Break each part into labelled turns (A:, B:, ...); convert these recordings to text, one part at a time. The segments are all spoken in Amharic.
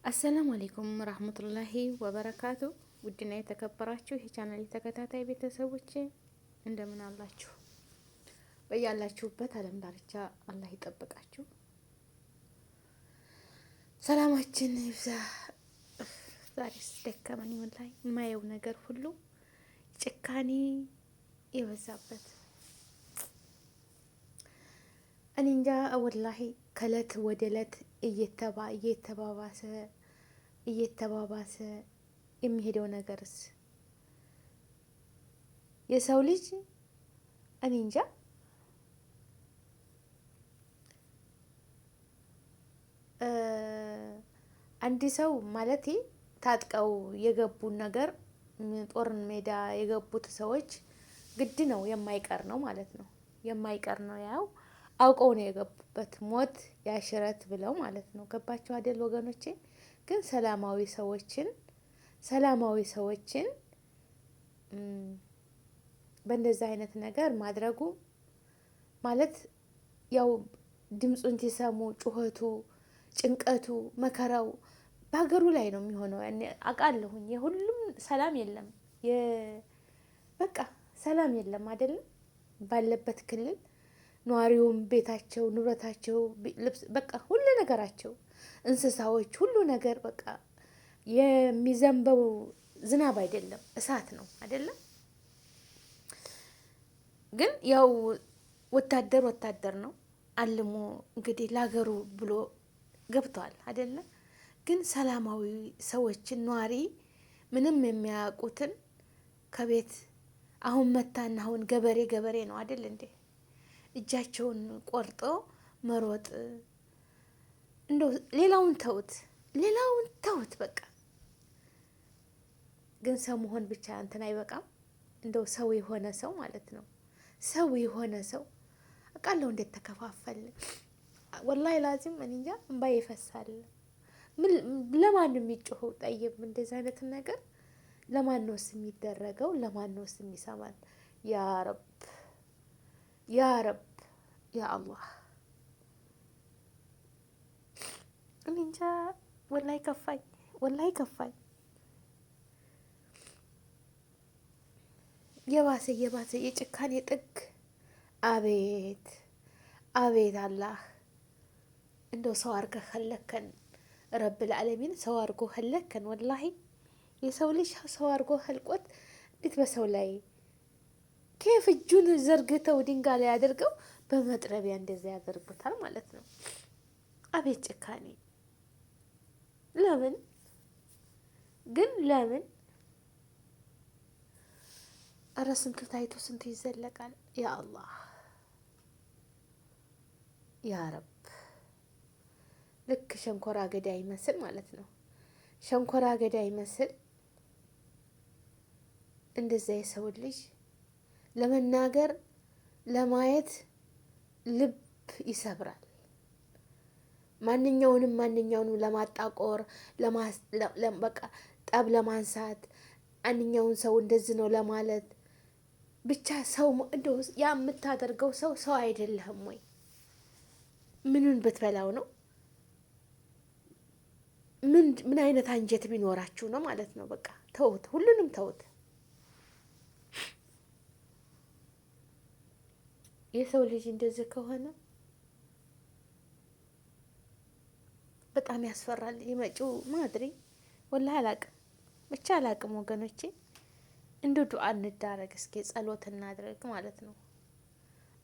A: አሰላሙ አለይኩም ረህመቱላሂ ወበረካቱ። ውድና የተከበራችሁ የቻናል ተከታታይ ቤተሰቦች እንደምን አላችሁ? በያላችሁበት ዓለም ዳርቻ አላህ ይጠብቃችሁ፣ ሰላማችን ይብዛ። ዛሬስ ደከመኝ ወላሂ። የማየው ነገር ሁሉ ጭካኔ የበዛበት እኔ እንጃ ወላሂ። ከእለት ወደ እለት እየተባባሰ የሚሄደው ነገርስ የሰው ልጅ እኔ እንጃ። አንድ ሰው ማለቴ ታጥቀው የገቡን ነገር ጦር ሜዳ የገቡት ሰዎች ግድ ነው፣ የማይቀር ነው ማለት ነው። የማይቀር ነው፣ ያው አውቀው ነው የገቡበት። ሞት ያሽረት ብለው ማለት ነው። ገባቸው አይደል ወገኖቼ? ግን ሰላማዊ ሰዎችን በእንደዚህ አይነት ነገር ማድረጉ ማለት ያው ድምፁን ሲሰሙ ጩኸቱ፣ ጭንቀቱ፣ መከራው በሀገሩ ላይ ነው የሚሆነው። አውቃለሁኝ። የሁሉም ሰላም የለም፣ በቃ ሰላም የለም አይደለም። ባለበት ክልል ነዋሪውም ቤታቸው፣ ንብረታቸው፣ ልብስ፣ በቃ ሁሉ ነገራቸው፣ እንስሳዎች፣ ሁሉ ነገር በቃ የሚዘንበው ዝናብ አይደለም እሳት ነው አይደለም። ግን ያው ወታደር ነው አልሞ እንግዲህ ለሀገሩ ብሎ ገብቷል አይደለም። ግን ሰላማዊ ሰዎችን ነዋሪ ምንም የሚያውቁትን ከቤት አሁን መታና አሁን ገበሬ ነው አይደል እንዴ? እጃቸውን ቆርጦ መሮጥ። እንደው ሌላውን ተውት በቃ። ግን ሰው መሆን ብቻ እንትን አይበቃም። እንደው ሰው የሆነ ሰው ማለት ነው። ሰው የሆነ ሰው አውቃለሁ እንዴት ተከፋፈል። ወላሂ ላዚም እኔ እንጃ እምባዬ ይፈሳል። ለማን ነው የሚጮኸው? ጠይብ እንደዚህ አይነት ነገር ለማን ነውስ የሚደረገው? ለማን ነውስ የሚሰማን? ያ ረብ ያ ረብ ያ አላህ። እኔ እንጃ ወላሂ ከፋኝ። የባሰ የጭካኔ ጥግ። አቤት አላህ እንደው ሰው አድርገህ ኸለከን ረብል ዓለሚን። ሰው አድርጎ ኸለከን ወላሂ። የሰው ልጅ ሰው አድርጎ ኸልቆት እንዴት በሰው ላይ ኬፍ እጁን ዘርግተው ድንጋይ ላይ አድርገው በመጥረቢያ እንደዚያ ያደርጉታል ማለት ነው። አቤት ጭካኔ! ለምን ግን ለምን? እረ ስንቱ ታይቶ ስንቱ ይዘለቃል። ያ አላህ ያ ረብ። ልክ ሸንኮራ አገዳ ይመስል ማለት ነው። ሸንኮራ አገዳ ይመስል እንደዚያ የሰው ልጅ ለመናገር ለማየት ልብ ይሰብራል። ማንኛውንም ለማጣቆር በቃ ጠብ ለማንሳት አንኛውን ሰው እንደዚህ ነው ለማለት ብቻ። ሰው እንደው ያ የምታደርገው ሰው አይደለህም ወይ? ምኑን ብትበላው ነው? ምን አይነት አንጀት ቢኖራችሁ ነው ማለት ነው? በቃ ተውት፣ ሁሉንም ተውት። የሰው ልጅ እንደዚህ ከሆነ በጣም ያስፈራል። የመጪው ማድሪ ወላሂ አላቅም ወገኖቼ። እንደ ዱዓ እንዳረግ እስኪ፣ ጸሎት እናድረግ ማለት ነው።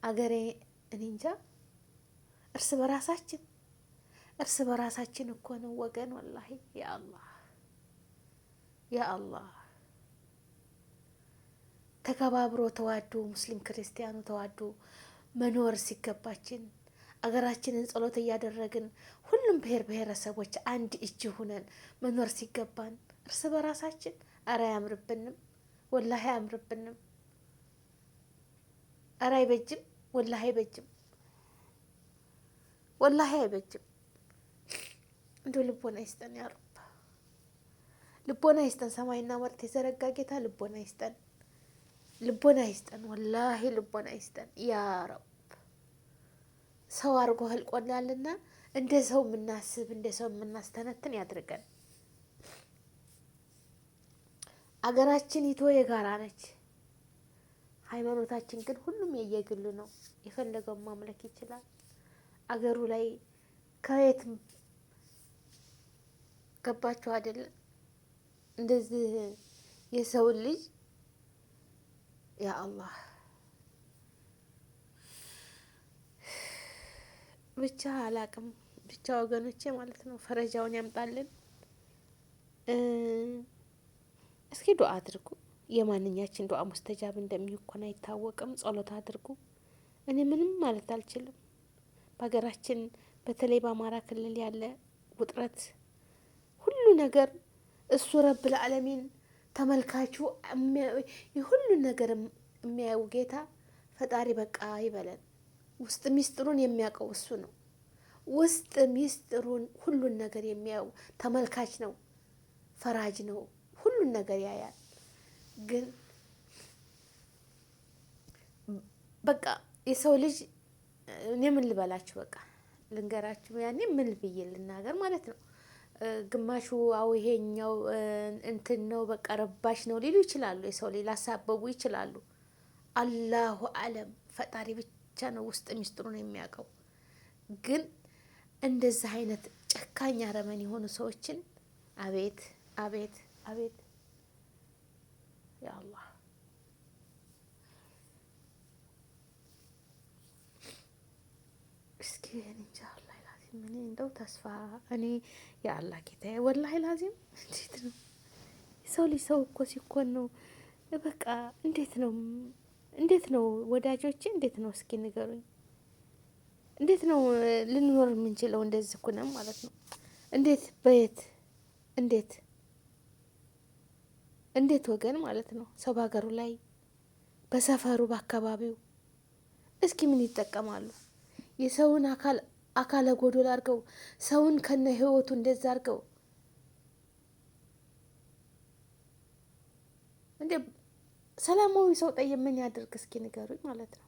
A: አገሬ እኔ እንጃ። እርስ በራሳችን እኮ ነው ወገን ወላሂ። ያ አላህ ተከባብሮ ተዋዶ ሙስሊም ክርስቲያኑ ተዋዶ መኖር ሲገባችን አገራችንን ጸሎት እያደረግን ሁሉም ብሔረሰቦች አንድ እጅ ሁነን መኖር ሲገባን እርስ በራሳችን አረ አያምርብንም፣ ወላሂ አያምርብንም። አረ አይበጅም፣ ወላሂ አይበጅም። እንደው ልቦና ይስጠን ያ ረብ፣ ልቦና ይስጠን። ሰማይና መሬት የዘረጋ ጌታ ልቦና ይስጠን፣ ወላሂ ልቦና ይስጠን ያ ረብ። ሰው አድርጎ ህልቆናልና እንደ ሰው የምናስብ እንደ ሰው የምናስተነትን ያድርገን። አገራችን ይቶ የጋራ ነች። ሃይማኖታችን ግን ሁሉም የየግሉ ነው። የፈለገውን ማምለክ ይችላል። አገሩ ላይ ከየት ገባችሁ አይደለም? እንደዚህ የሰው ልጅ ያ አላህ ብቻ አላቅም። ብቻ ወገኖቼ ማለት ነው ፈረጃውን ያምጣልን። እስኪ ዱአ አድርጉ። የማንኛችን ዱአ ሙስተጃብ እንደሚሆን አይታወቅም። ጸሎት አድርጉ። እኔ ምንም ማለት አልችልም። በሀገራችን በተለይ በአማራ ክልል ያለ ውጥረት ሁሉ ነገር እሱ ረብ ለዓለሚን ተመልካቹ ሁሉን ነገር የሚያየው ጌታ ፈጣሪ በቃ ይበለን። ውስጥ ሚስጥሩን የሚያውቀው እሱ ነው። ውስጥ ሚስጥሩን ሁሉን ነገር የሚያየው ተመልካች ነው፣ ፈራጅ ነው፣ ሁሉን ነገር ያያል። ግን በቃ የሰው ልጅ እኔ ምን ልበላችሁ፣ በቃ ልንገራችሁ፣ ያኔ ምን ብዬ ልናገር ማለት ነው። ግማሹ አው ይሄኛው እንትን ነው በቃ ረባሽ ነው ሊሉ ይችላሉ። የሰው ልጅ ላሳበቡ ይችላሉ። አላሁ አለም ፈጣሪ ብቻ ነው ውስጥ ሚስጥሩን የሚያውቀው። ግን እንደዚህ አይነት ጨካኝ አረመን የሆኑ ሰዎችን አቤት አቤት አቤት ያ አላህ። እስኪ እንጃ ወላሂ ላዚም እኔ እንደው ተስፋ እኔ የአላህ ጌታዬ ወላሂ ላዚም እንዴት ነው የሰው ልጅ ሰው እኮ ሲኮን ነው በቃ እንዴት ነው ወዳጆቼ፣ እንዴት ነው እስኪ ንገሩኝ። እንዴት ነው ልንኖር የምንችለው እንደዚህ ኩነም ማለት ነው? እንዴት በየት እንዴት ወገን ማለት ነው ሰው በሀገሩ ላይ በሰፈሩ በአካባቢው እስኪ ምን ይጠቀማሉ? የሰውን አካለ ጎዶል አድርገው ሰውን ከነ ህይወቱ እንደዛ አድርገው እንዴ! ሰላማዊ ሰው ጠየም ምን ያደርግ እስኪ ንገሩኝ ማለት ነው።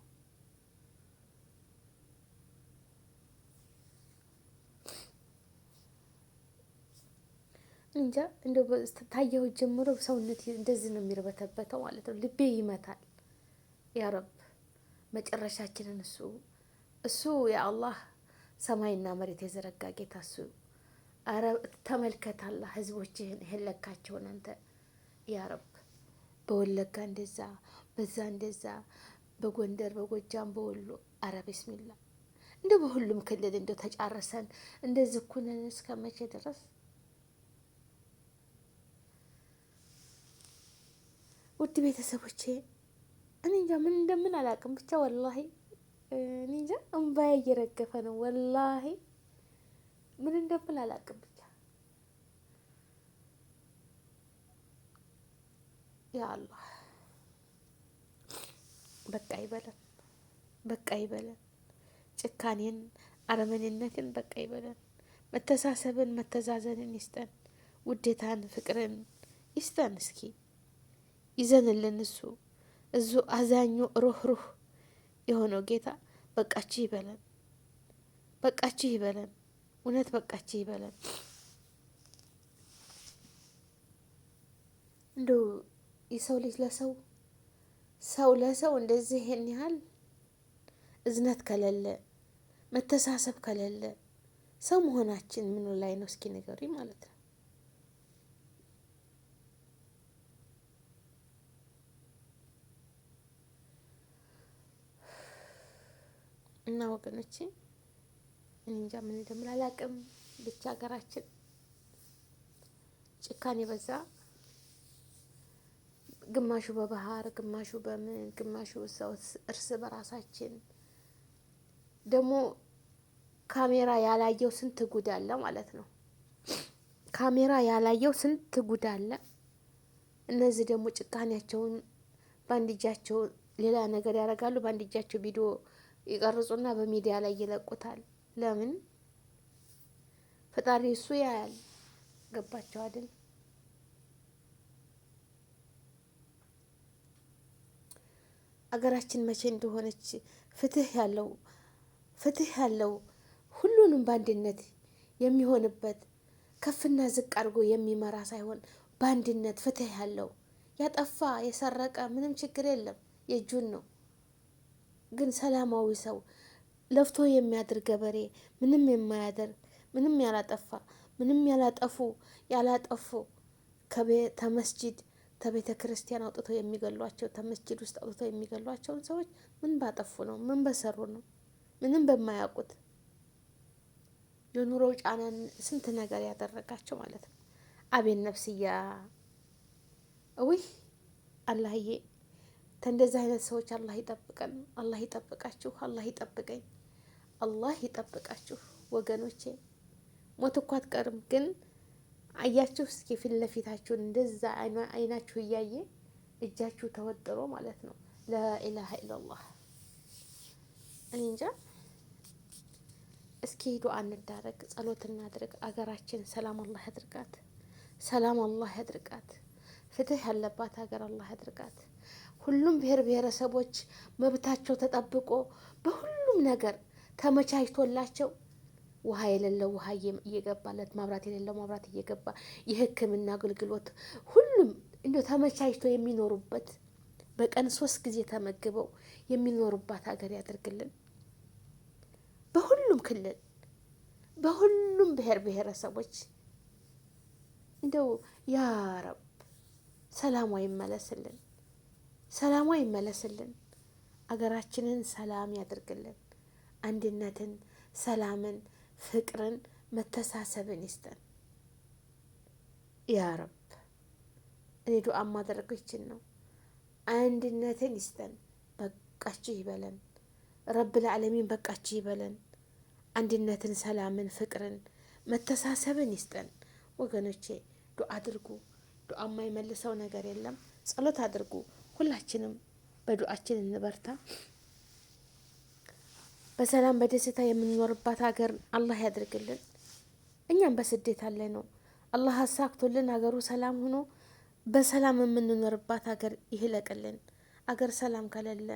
A: እንጃ እንደው ታየው ጀምሮ ሰውነት እንደዚህ ነው የሚርበተበተው ማለት ነው። ልቤ ይመታል። ያ ረብ መጨረሻችንን እሱ የአላህ ሰማይና መሬት የዘረጋ ጌታ እሱ። አረ ተመልከት አላህ ህዝቦችህን የለካቸውን አንተ ያ ረብ። በወለጋ እንደዛ፣ በዛ እንደዛ፣ በጎንደር፣ በጎጃም፣ በወሎ አረ ቢስሚላ እንደው በሁሉም ክልል እንደው ተጫረሰን እንደዚህ እኮ ነን እስከ መቼ ድረስ? ውድ ቤተሰቦቼ እኔ እንጃ ምን እንደምን አላውቅም። ብቻ ወላሂ እኔ እንጃ እምባዬ እየረገፈ ነው። ወላሂ ምን እንደምን አላውቅም። ብቻ ያ አላህ በቃ ይበለን፣ በቃ ይበለን። ጭካኔን አረመኔነትን በቃ ይበለን። መተሳሰብን መተዛዘንን ይስጠን። ውዴታን ፍቅርን ይስጠን። እስኪ ይዘንልን እዙ አዛኙ ሩህ የሆነው ጌታ በቃችሁ ይበለን፣ በቃችሁ ይበለን። እውነት በቃችሁ ይበለን። እንደው የሰው ልጅ ለሰው ሰው ለሰው እንደዚህ ይሄን ያህል እዝነት ከሌለ መተሳሰብ ከሌለ ሰው መሆናችን ምኑ ላይ ነው እስኪ ንገሩኝ ማለት ነው። እና ወገኖቼ እንጃ ምን እንደምል አላውቅም። ብቻ ሀገራችን ጭካኔ በዛ። ግማሹ በባህር፣ ግማሹ በምን፣ ግማሹ ሰው እርስ በራሳችን ደግሞ ካሜራ ያላየው ስንት ጉድ አለ ማለት ነው። ካሜራ ያላየው ስንት ጉድ አለ። እነዚህ ደግሞ ጭካኔያቸውን በአንድ እጃቸው ሌላ ነገር ያደርጋሉ፣ በአንድ እጃቸው ቪዲዮ ይቀርጹና በሚዲያ ላይ ይለቁታል። ለምን? ፈጣሪ እሱ ያያል። ገባቸው አይደል? አገራችን መቼ እንደሆነች ፍትህ ያለው ሁሉንም በአንድነት የሚሆንበት ከፍና ዝቅ አድርጎ የሚመራ ሳይሆን በአንድነት ፍትህ ያለው ያጠፋ የሰረቀ ምንም ችግር የለም፣ የእጁን ነው። ግን ሰላማዊ ሰው ለፍቶ የሚያድር ገበሬ ምንም የማያደርግ ምንም ያላጠፋ ምንም ያላጠፉ ተመስጂድ ተቤተ ክርስቲያን አውጥተው የሚገሏቸው ተመስጂድ ውስጥ አውጥተው የሚገሏቸውን ሰዎች ምን ባጠፉ ነው? ምን በሰሩ ነው? ምንም በማያውቁት የኑሮው ጫናን ስንት ነገር ያደረጋቸው ማለት ነው። አቤት ነፍስያ ውይ አላህዬ፣ ከእንደዚህ አይነት ሰዎች አላህ ይጠብቀን፣ አላህ ይጠብቃችሁ፣ አላህ ይጠብቀኝ፣ አላህ ይጠብቃችሁ ወገኖቼ። ሞት እኮ አትቀርም፣ ግን አያችሁ እስኪ ፊት ለፊታችሁን እንደዛ አይናችሁ እያየ እጃችሁ ተወጥሮ ማለት ነው። ላኢላሀ ኢለላህ። እኔ እንጃ። እስኪ ዱአ እንዳረግ፣ ጸሎት እናድርግ። አገራችን ሰላም አላህ ያድርጋት፣ ሰላም አላህ ያድርጋት። ፍትህ ያለባት ሀገር አላህ ያድርጋት። ሁሉም ብሔር ብሔረሰቦች መብታቸው ተጠብቆ በሁሉም ነገር ተመቻችቶላቸው ውሃ የሌለው ውሃ እየገባለት፣ መብራት የሌለው መብራት እየገባ፣ የሕክምና አገልግሎት ሁሉም እንደ ተመቻችቶ የሚኖሩበት በቀን 3 ጊዜ ተመግበው የሚኖሩባት ሀገር ያደርግልን። በሁሉም ክልል በሁሉም ብሔር ብሔረሰቦች እንደው ያ ረብ ሰላሟ ይመለስልን፣ ሰላሟ ይመለስልን። አገራችንን ሰላም ያድርግልን። አንድነትን፣ ሰላምን፣ ፍቅርን፣ መተሳሰብን ይስጠን ያ ረብ። እኔ ዱዓ ማደረገው ይችን ነው። አንድነትን ይስጠን። በቃችሁ ይበለን ረብ ልዓለሚን፣ በቃችሁ ይበለን። አንድነትን፣ ሰላምን፣ ፍቅርን፣ መተሳሰብን ይስጠን ወገኖቼ። ዱዓ አድርጉ። ዱዓ የማይመልሰው ነገር የለም። ጸሎት አድርጉ። ሁላችንም በዱዓችን እንበርታ። በሰላም በደስታ የምንኖርባት ሀገር አላህ ያድርግልን። እኛም በስደት አለ ነው አላህ አሳክቶልን ሀገሩ ሰላም ሆኖ በሰላም የምንኖርባት ሀገር ይህለቅልን። አገር ሰላም ከሌለ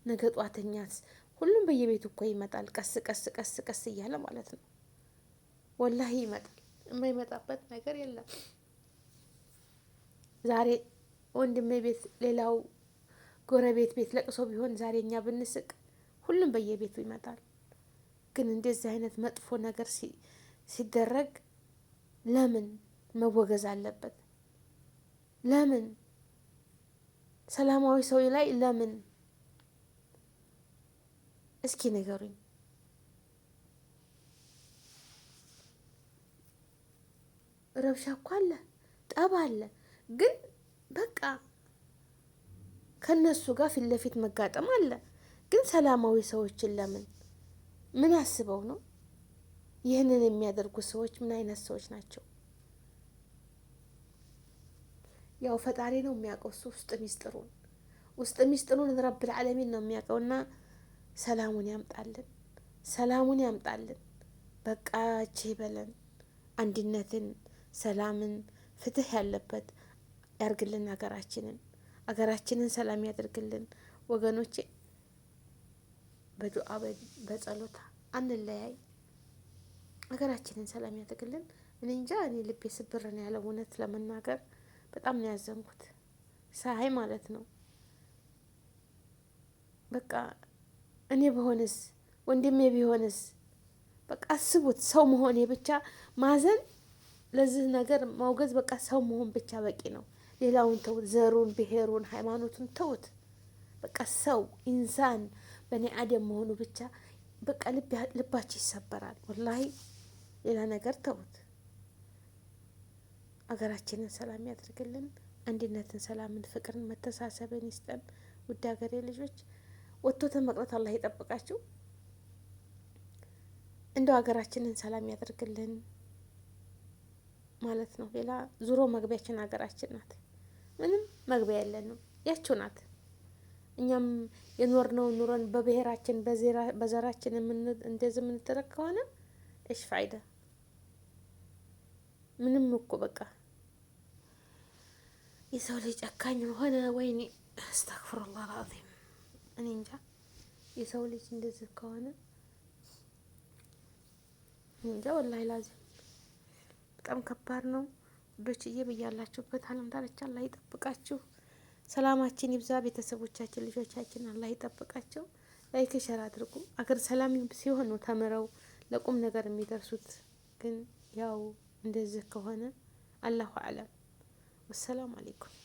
A: ነገ ጧተኛስ ሁሉም በየቤቱ እኮ ይመጣል። ቀስ ቀስ ቀስ ቀስ እያለ ማለት ነው። ወላሂ ይመጣል። የማይመጣበት ነገር የለም። ዛሬ ወንድሜ ቤት ሌላው ጎረቤት ቤት ለቅሶ ቢሆን ዛሬ እኛ ብንስቅ ሁሉም በየቤቱ ይመጣል። ግን እንደዚህ አይነት መጥፎ ነገር ሲደረግ ለምን መወገዝ አለበት? ለምን ሰላማዊ ሰው ላይ ለምን? እስኪ ንገሩኝ። ረብሻ እኮ አለ፣ ጠብ አለ። ግን በቃ ከነሱ ጋር ፊት ለፊት መጋጠም አለ። ግን ሰላማዊ ሰዎችን ለምን? ምን አስበው ነው ይህንን የሚያደርጉ ሰዎች? ምን አይነት ሰዎች ናቸው? ያው ፈጣሪ ነው የሚያውቀው እሱ ውስጥ ሚስጥሩን ረብል ዓለሚን ነው የሚያውቀውና ሰላሙን ያምጣልን፣ ሰላሙን ያምጣልን። በቃች ይበለን። አንድነትን፣ ሰላምን፣ ፍትህ ያለበት ያርግልን። አገራችንን ሰላም ያደርግልን ወገኖቼ። በዱዓ በጸሎት አንለያይ። አገራችንን ሰላም ያደርግልን። እኔ እንጃ፣ እኔ ልቤ ስብር ነው ያለው። እውነት ለመናገር በጣም ነው ያዘንኩት ሳይ ማለት ነው። በቃ እኔ በሆንስ ወንድሜ ቢሆንስ? በቃ አስቡት። ሰው መሆኔ ብቻ ማዘን፣ ለዚህ ነገር ማውገዝ፣ በቃ ሰው መሆን ብቻ በቂ ነው። ሌላውን ተውት፣ ዘሩን፣ ብሔሩን፣ ሃይማኖቱን ተውት። በቃ ሰው ኢንሳን በኔ አደም መሆኑ ብቻ በቃ ልባችሁ ይሰበራል። ወላሂ ሌላ ነገር ተውት። አገራችንን ሰላም ያድርግልን። አንድነትን፣ ሰላምን፣ ፍቅርን፣ መተሳሰብን ይስጠን። ውድ ሀገሬ ልጆች ወጥቶ ተመቅረት አላህ ይጠብቃችሁ። እንደው ሀገራችንን ሰላም ያደርግልን ማለት ነው። ሌላ ዙሮ መግቢያችን ሀገራችን ናት። ምንም መግቢያ የለንም፣ ያችው ናት። እኛም የኖርነው ኑሮን በብሔራችን በዘራችን እንደዚህ የምንደረግ ከሆነ እሽ ፋይዳ ምንም እኮ በቃ የሰው ልጅ ጨካኝ ሆነ። ወይኔ አስተግፍሩላህ አልዓዚም። እኔ እንጃ የሰው ልጅ እንደዚህ ከሆነ እንጃ ወላሂ ላዚም በጣም ከባድ ነው። ውዶችዬ ብያላችሁበት ዓለም ዳርቻ አላህ ይጠብቃችሁ። ሰላማችን ይብዛ። ቤተሰቦቻችን ልጆቻችን አላህ ይጠብቃቸው። ላይክ ሸር አድርጉ። አገር ሰላም ሲሆን ነው ተምረው ለቁም ነገር የሚደርሱት። ግን ያው እንደዚህ ከሆነ አላሁ አለም። ወሰላሙ አለይኩም